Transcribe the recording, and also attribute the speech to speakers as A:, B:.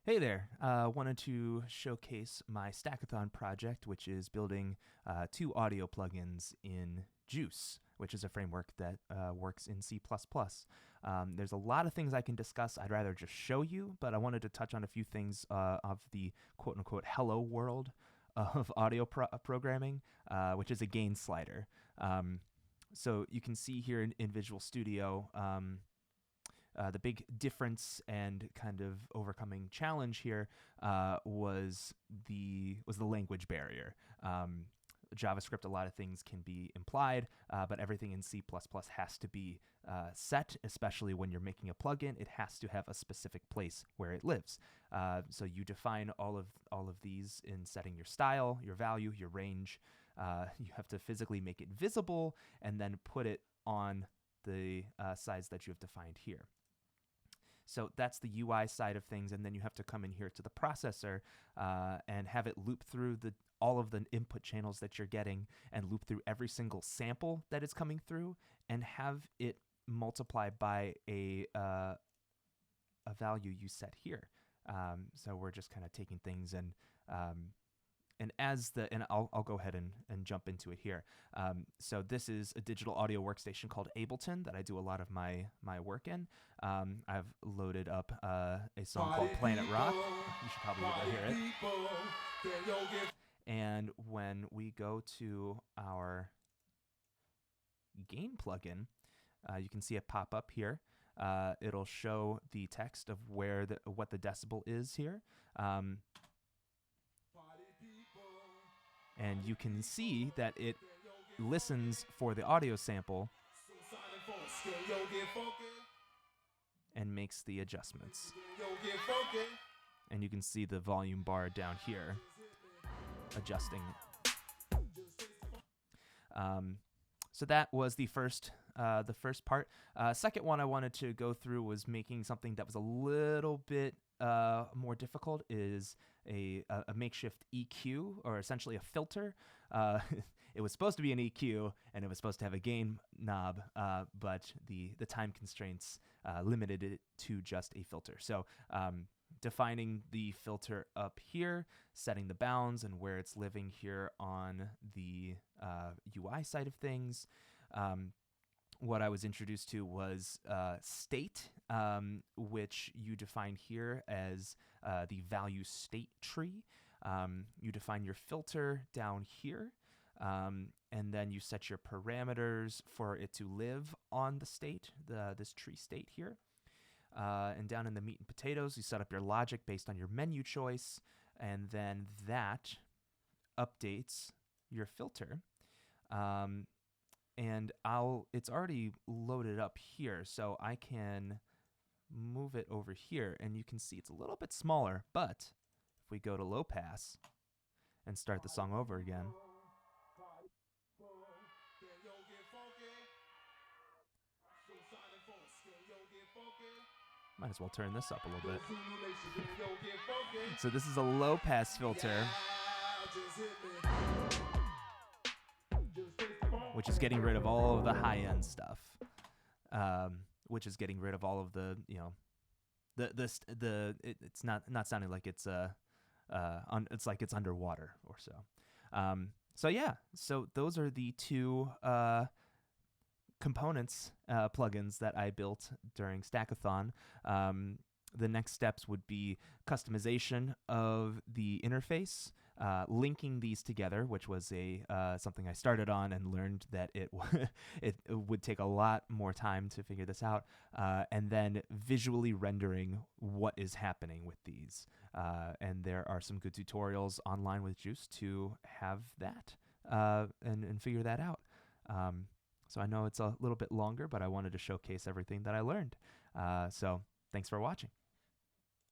A: Hey there, wanted to showcase my Stackathon project, which is building 2 audio plugins in JUCE, which is a framework that works in C++. There's a lot of things I can discuss. I'd rather just show you, but I wanted to touch on a few things of the quote-unquote hello world of audio programming, which is a gain slider. So you can see here in Visual Studio, the big difference and kind of overcoming challenge here was the language barrier. JavaScript, a lot of things can be implied, but everything in C++ has to be set, especially when you're making a plugin. It has to have a specific place where it lives. So you define all of these in setting your style, your value, your range. You have to physically make it visible and then put it on the size that you have defined here. So that's the UI side of things, and then you have to come in here to the processor and have it loop through all of the input channels that you're getting and loop through every single sample that is coming through and have it multiply by a value you set here. So we're just kind of taking things and I'll go ahead and jump into it here. So this is a digital audio workstation called Ableton that I do a lot of my work in. I've loaded up a song called Planet Rock. You should probably hear it. And when we go to our gain plugin, you can see it pop up here. It'll show the text of what the decibel is here. And you can see that it listens for the audio sample and makes the adjustments. And you can see the volume bar down here adjusting. So that was the first part. Second one I wanted to go through was making something that was a little bit more difficult, is a makeshift EQ, or essentially a filter. It was supposed to be an EQ and it was supposed to have a gain knob, but the time constraints limited it to just a filter. So defining the filter up here, setting the bounds and where it's living here on the UI side of things. What I was introduced to was state, which you define here as the value state tree. You define your filter down here, and then you set your parameters for it to live on the state, this tree state here. And down in the meat and potatoes, you set up your logic based on your menu choice, and then that updates your filter. And it's already loaded up here, so I can move it over here, and you can see it's a little bit smaller, but if we go to low pass and start the song over again, might as well turn this up a little bit. So this is a low pass filter, which is getting rid of all of the high-end stuff, which is getting rid of all of the, it's not sounding like it's it's like it's underwater or so. So those are the 2 components, plugins that I built during Stackathon. The next steps would be customization of the interface, linking these together, which was something I started on and learned that it would take a lot more time to figure this out, and then visually rendering what is happening with these. And there are some good tutorials online with JUCE to have that and figure that out. So I know it's a little bit longer, but I wanted to showcase everything that I learned. So thanks for watching.